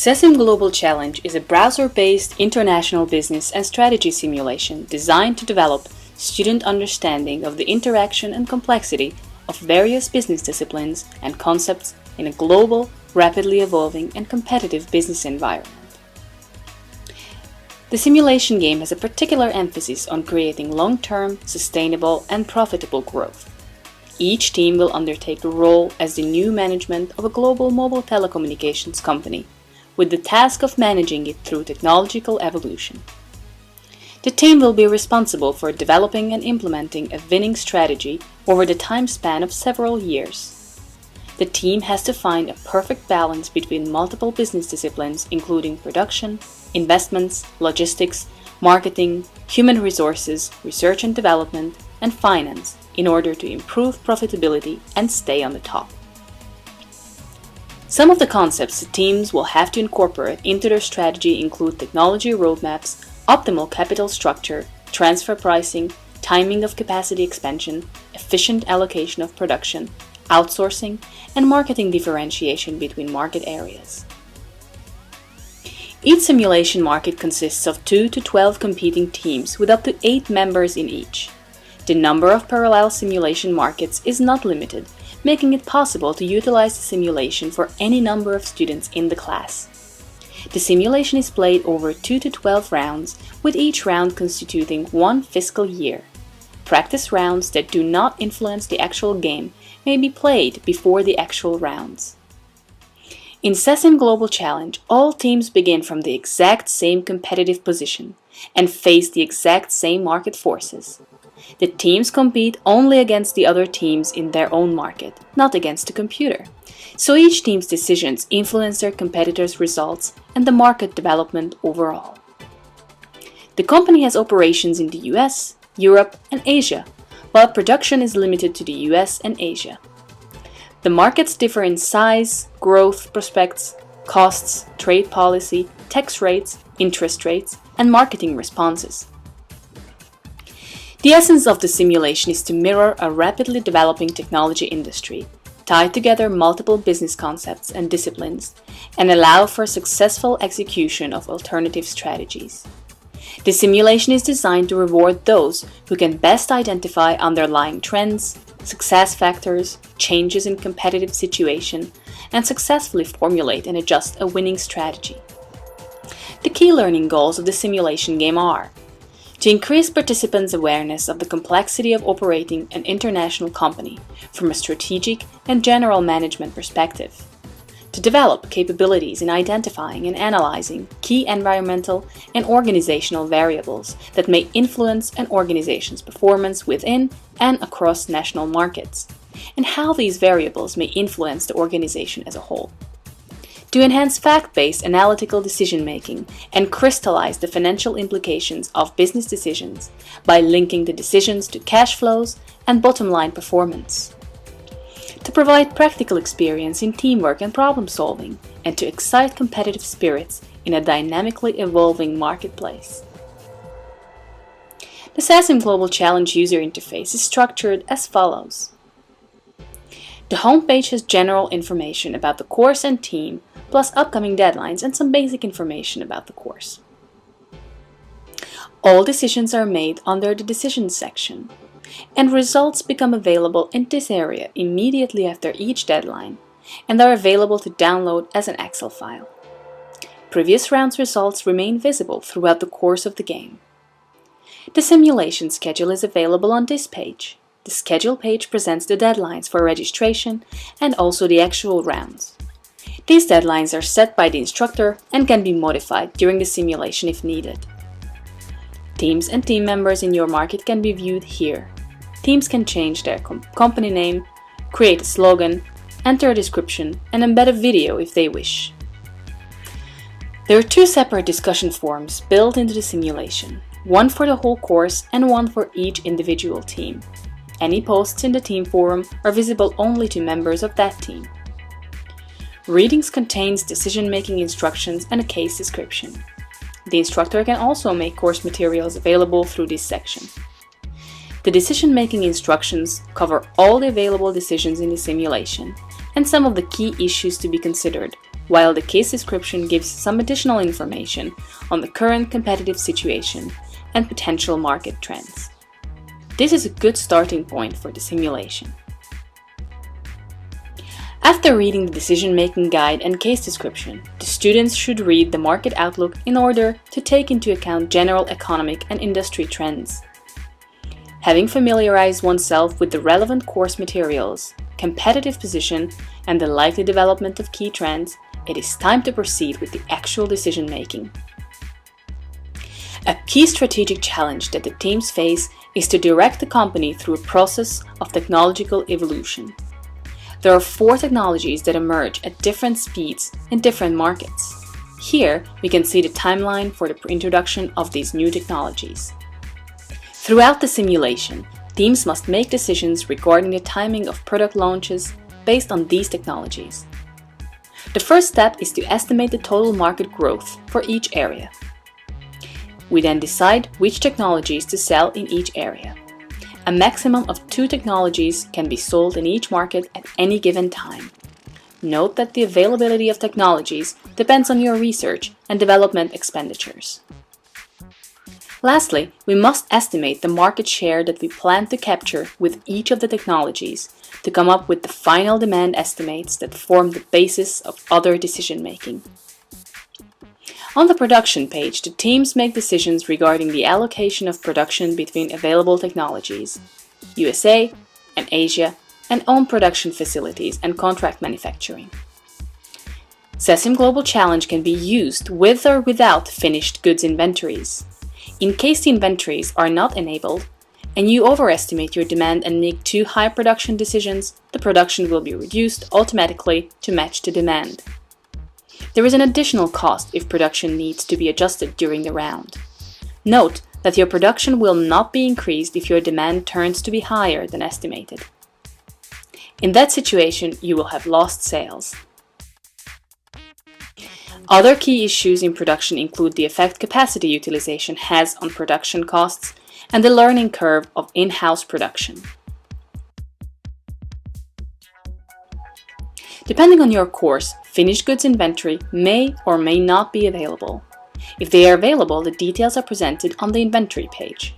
SESIM Global Challenge is a browser-based international business and strategy simulation designed to develop student understanding of the interaction and complexity of various business disciplines and concepts in a global, rapidly evolving and competitive business environment. The simulation game has a particular emphasis on creating long-term, sustainable and profitable growth. Each team will undertake the role as the new management of a global mobile telecommunications company, with the task of managing it through technological evolution. The team will be responsible for developing and implementing a winning strategy over the time span of several years. The team has to find a perfect balance between multiple business disciplines including production, investments, logistics, marketing, human resources, research and development, and finance in order to improve profitability and stay on the top. Some of the concepts the teams will have to incorporate into their strategy include technology roadmaps, optimal capital structure, transfer pricing, timing of capacity expansion, efficient allocation of production, outsourcing, and marketing differentiation between market areas. Each simulation market consists of 2 to 12 competing teams with up to 8 members in each. The number of parallel simulation markets is not limited, making it possible to utilize the simulation for any number of students in the class. The simulation is played over 2 to 12 rounds, with each round constituting one fiscal year. Practice rounds that do not influence the actual game may be played before the actual rounds. In SESIM Global Challenge, all teams begin from the exact same competitive position and face the exact same market forces. The teams compete only against the other teams in their own market, not against the computer. So each team's decisions influence their competitors' results and the market development overall. The company has operations in the US, Europe, and Asia, while production is limited to the US and Asia. The markets differ in size, growth prospects, costs, trade policy, tax rates, interest rates, and marketing responses. The essence of the simulation is to mirror a rapidly developing technology industry, tie together multiple business concepts and disciplines, and allow for successful execution of alternative strategies. The simulation is designed to reward those who can best identify underlying trends, success factors, changes in competitive situation, and successfully formulate and adjust a winning strategy. The key learning goals of the simulation game are: to increase participants' awareness of the complexity of operating an international company from a strategic and general management perspective, to develop capabilities in identifying and analyzing key environmental and organizational variables that may influence an organization's performance within and across national markets, and how these variables may influence the organization as a whole. To enhance fact-based analytical decision-making and crystallize the financial implications of business decisions by linking the decisions to cash flows and bottom-line performance. To provide practical experience in teamwork and problem-solving, and to excite competitive spirits in a dynamically evolving marketplace. The SESIM Global Challenge user interface is structured as follows. The homepage has general information about the course and team, plus upcoming deadlines and some basic information about the course. All decisions are made under the Decisions section, and results become available in this area immediately after each deadline, and are available to download as an Excel file. Previous rounds' results remain visible throughout the course of the game. The simulation schedule is available on this page. The schedule page presents the deadlines for registration and also the actual rounds. These deadlines are set by the instructor and can be modified during the simulation if needed. Teams and team members in your market can be viewed here. Teams can change their company name, create a slogan, enter a description, and embed a video if they wish. There are 2 separate discussion forums built into the simulation, one for the whole course and one for each individual team. Any posts in the team forum are visible only to members of that team. Readings contains decision-making instructions and a case description. The instructor can also make course materials available through this section. The decision-making instructions cover all the available decisions in the simulation and some of the key issues to be considered, while the case description gives some additional information on the current competitive situation and potential market trends. This is a good starting point for the simulation. After reading the decision-making guide and case description, the students should read the market outlook in order to take into account general economic and industry trends. Having familiarized oneself with the relevant course materials, competitive position, and the likely development of key trends, it is time to proceed with the actual decision-making. A key strategic challenge that the teams face is to direct the company through a process of technological evolution. There are 4 technologies that emerge at different speeds in different markets. Here, we can see the timeline for the introduction of these new technologies. Throughout the simulation, teams must make decisions regarding the timing of product launches based on these technologies. The first step is to estimate the total market growth for each area. We then decide which technologies to sell in each area. A maximum of 2 technologies can be sold in each market at any given time. Note that the availability of technologies depends on your research and development expenditures. Lastly, we must estimate the market share that we plan to capture with each of the technologies to come up with the final demand estimates that form the basis of other decision-making. On the production page, the teams make decisions regarding the allocation of production between available technologies, USA and Asia, and own production facilities and contract manufacturing. SESIM Global Challenge can be used with or without finished goods inventories. In case the inventories are not enabled, and you overestimate your demand and make too high production decisions, the production will be reduced automatically to match the demand. There is an additional cost if production needs to be adjusted during the round. Note that your production will not be increased if your demand turns to be higher than estimated. In that situation, you will have lost sales. Other key issues in production include the effect capacity utilization has on production costs and the learning curve of in-house production. Depending on your course, finished goods inventory may or may not be available. If they are available, the details are presented on the inventory page.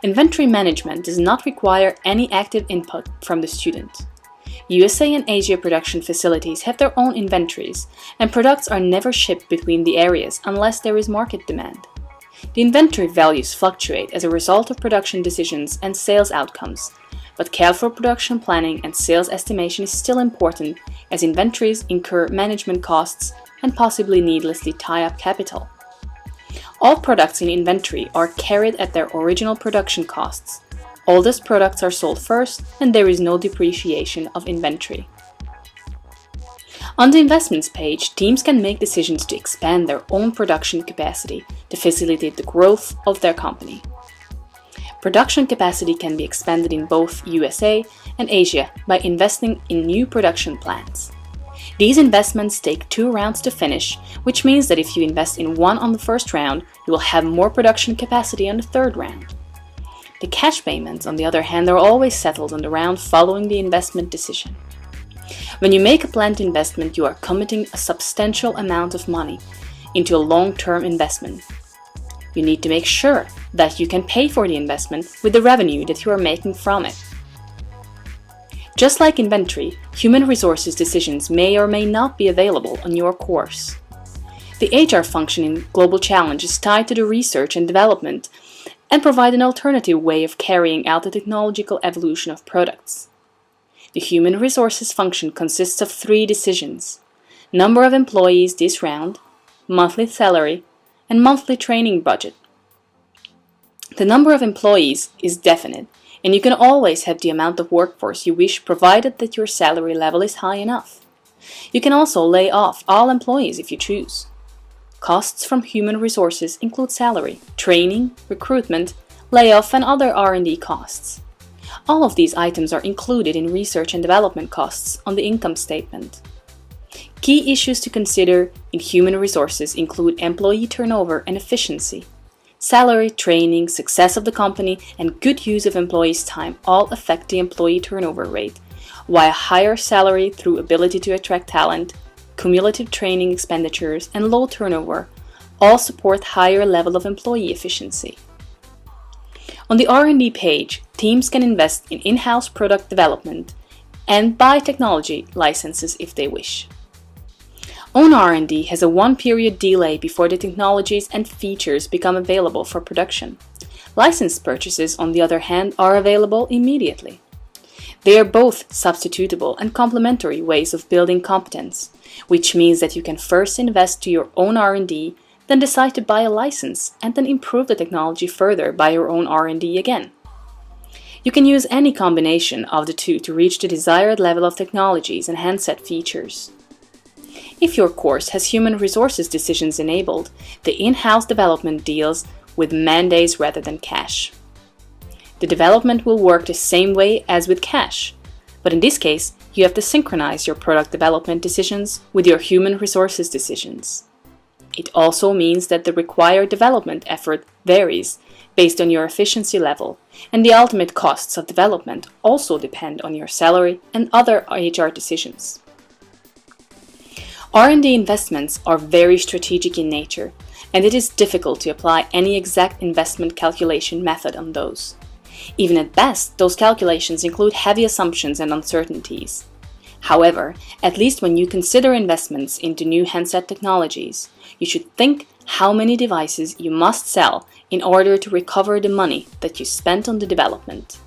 Inventory management does not require any active input from the student. USA and Asia production facilities have their own inventories, and products are never shipped between the areas unless there is market demand. The inventory values fluctuate as a result of production decisions and sales outcomes, but careful production planning and sales estimation is still important as inventories incur management costs and possibly needlessly tie up capital. All products in inventory are carried at their original production costs. Oldest products are sold first, and there is no depreciation of inventory. On the investments page, teams can make decisions to expand their own production capacity to facilitate the growth of their company. Production capacity can be expanded in both USA and Asia by investing in new production plants. These investments take 2 rounds to finish, which means that if you invest in one on the first round, you will have more production capacity on the third round. The cash payments, on the other hand, are always settled on the round following the investment decision. When you make a plant investment, you are committing a substantial amount of money into a long-term investment. You need to make sure that you can pay for the investment with the revenue that you are making from it. Just like inventory, human resources decisions may or may not be available on your course. The HR function in Global Challenge is tied to the research and development and provide an alternative way of carrying out the technological evolution of products. The human resources function consists of 3 decisions: number of employees this round, monthly salary, and monthly training budget. The number of employees is definite, and you can always have the amount of workforce you wish provided that your salary level is high enough. You can also lay off all employees if you choose. Costs from human resources include salary, training, recruitment, layoff, and other R&D costs. All of these items are included in research and development costs on the income statement. Key issues to consider in human resources include employee turnover and efficiency. Salary, training, success of the company, and good use of employees' time all affect the employee turnover rate, while higher salary through ability to attract talent, cumulative training expenditures, and low turnover all support higher level of employee efficiency. On the R&D page, teams can invest in in-house product development and buy technology licenses if they wish. Own R&D has a one-period delay before the technologies and features become available for production. License purchases, on the other hand, are available immediately. They are both substitutable and complementary ways of building competence, which means that you can first invest to your own R&D, then decide to buy a license, and then improve the technology further by your own R&D again. You can use any combination of the two to reach the desired level of technologies and handset features. If your course has human resources decisions enabled, the in-house development deals with man-days rather than cash. The development will work the same way as with cash, but in this case, you have to synchronize your product development decisions with your human resources decisions. It also means that the required development effort varies based on your efficiency level, and the ultimate costs of development also depend on your salary and other HR decisions. R&D investments are very strategic in nature, and it is difficult to apply any exact investment calculation method on those. Even at best, those calculations include heavy assumptions and uncertainties. However, at least when you consider investments into new handset technologies, you should think how many devices you must sell in order to recover the money that you spent on the development.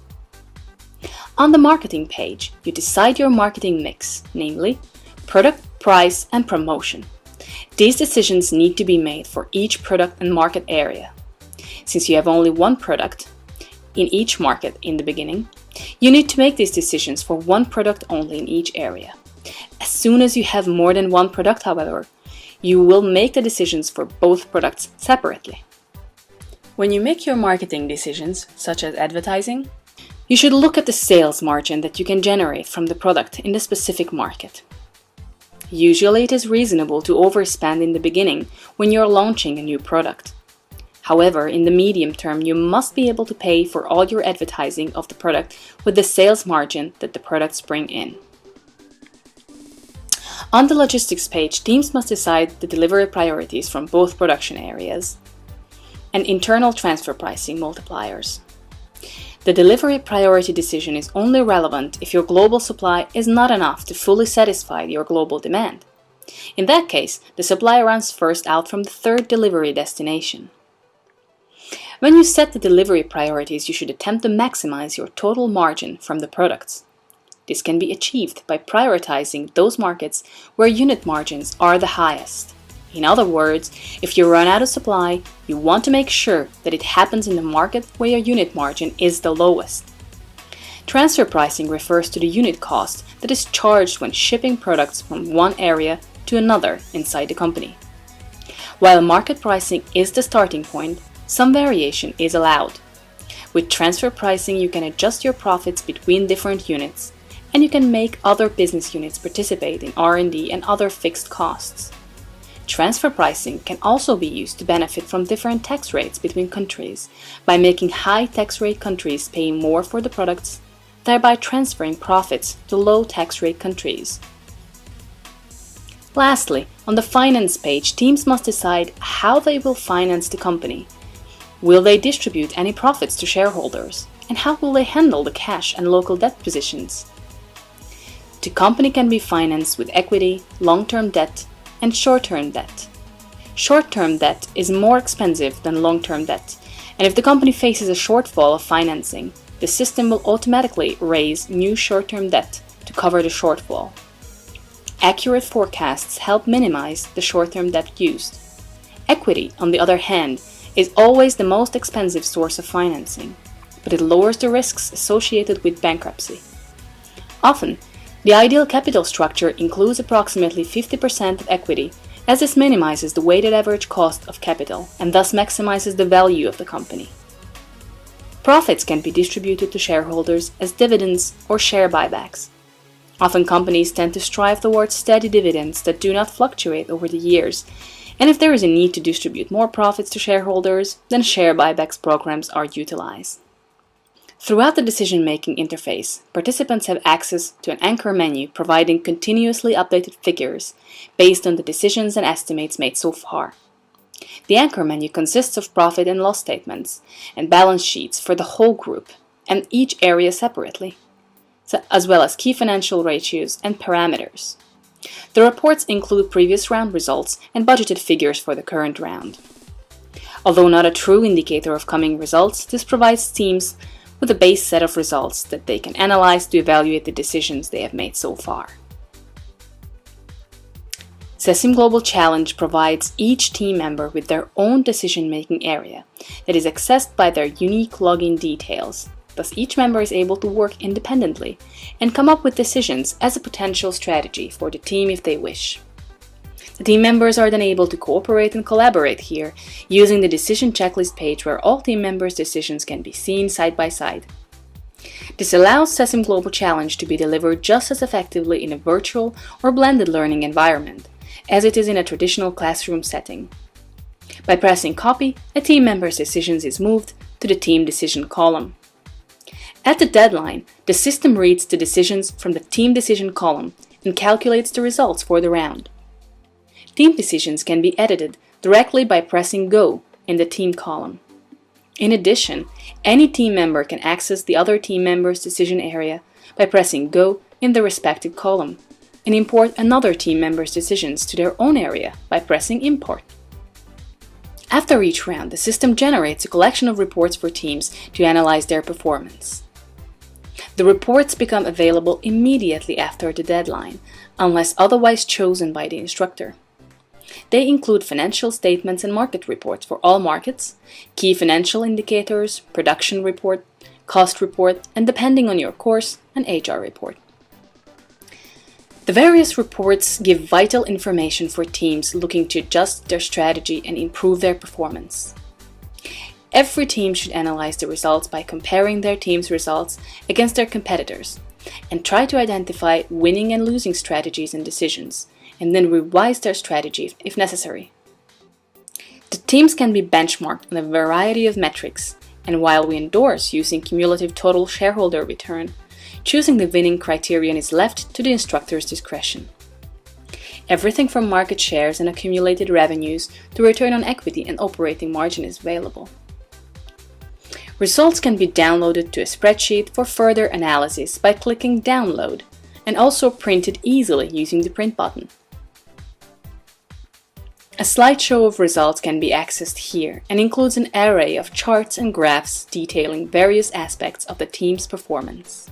On the marketing page, you decide your marketing mix, namely product, price, and promotion. These decisions need to be made for each product and market area. Since you have only one product in each market in the beginning, you need to make these decisions for one product only in each area. As soon as you have more than one product, however, you will make the decisions for both products separately. When you make your marketing decisions, such as advertising, you should look at the sales margin that you can generate from the product in the specific market. Usually it is reasonable to overspend in the beginning when you are launching a new product. However, in the medium term, you must be able to pay for all your advertising of the product with the sales margin that the products bring in. On the logistics page, teams must decide the delivery priorities from both production areas and internal transfer pricing multipliers. The delivery priority decision is only relevant if your global supply is not enough to fully satisfy your global demand. In that case, the supply runs first out from the third delivery destination. When you set the delivery priorities, you should attempt to maximize your total margin from the products. This can be achieved by prioritizing those markets where unit margins are the highest. In other words, if you run out of supply, you want to make sure that it happens in the market where your unit margin is the lowest. Transfer pricing refers to the unit cost that is charged when shipping products from one area to another inside the company. While market pricing is the starting point, some variation is allowed. With transfer pricing, you can adjust your profits between different units, and you can make other business units participate in R&D and other fixed costs. Transfer pricing can also be used to benefit from different tax rates between countries by making high tax rate countries pay more for the products, thereby transferring profits to low tax rate countries. Lastly, on the finance page, teams must decide how they will finance the company. Will they distribute any profits to shareholders? And how will they handle the cash and local debt positions? The company can be financed with equity, long-term debt, and short-term debt. Short-term debt is more expensive than long-term debt, and if the company faces a shortfall of financing, the system will automatically raise new short-term debt to cover the shortfall. Accurate forecasts help minimize the short-term debt used. Equity, on the other hand, is always the most expensive source of financing, but it lowers the risks associated with bankruptcy. Often, the ideal capital structure includes approximately 50% of equity, as this minimizes the weighted average cost of capital and thus maximizes the value of the company. Profits can be distributed to shareholders as dividends or share buybacks. Often companies tend to strive towards steady dividends that do not fluctuate over the years, and if there is a need to distribute more profits to shareholders, then share buybacks programs are utilized. Throughout the decision-making interface, participants have access to an anchor menu providing continuously updated figures based on the decisions and estimates made so far. The anchor menu consists of profit and loss statements and balance sheets for the whole group and each area separately, as well as key financial ratios and parameters. The reports include previous round results and budgeted figures for the current round. Although not a true indicator of coming results, this provides teams with a base set of results that they can analyze to evaluate the decisions they have made so far. Sesim Global Challenge provides each team member with their own decision-making area that is accessed by their unique login details. Thus, each member is able to work independently and come up with decisions as a potential strategy for the team if they wish. The team members are then able to cooperate and collaborate here using the decision checklist page where all team members' decisions can be seen side by side. This allows Sesim Global Challenge to be delivered just as effectively in a virtual or blended learning environment as it is in a traditional classroom setting. By pressing copy, a team member's decisions is moved to the team decision column. At the deadline, the system reads the decisions from the team decision column and calculates the results for the round. Team decisions can be edited directly by pressing Go in the team column. In addition, any team member can access the other team member's decision area by pressing Go in the respective column and import another team member's decisions to their own area by pressing Import. After each round, the system generates a collection of reports for teams to analyze their performance. The reports become available immediately after the deadline, unless otherwise chosen by the instructor. They include financial statements and market reports for all markets, key financial indicators, production report, cost report, and depending on your course, an HR report. The various reports give vital information for teams looking to adjust their strategy and improve their performance. Every team should analyze the results by comparing their team's results against their competitors and try to identify winning and losing strategies and decisions, and then revise their strategy if necessary. The teams can be benchmarked on a variety of metrics, and while we endorse using cumulative total shareholder return, choosing the winning criterion is left to the instructor's discretion. Everything from market shares and accumulated revenues to return on equity and operating margin is available. Results can be downloaded to a spreadsheet for further analysis by clicking Download, and also printed easily using the Print button. A slideshow of results can be accessed here and includes an array of charts and graphs detailing various aspects of the team's performance.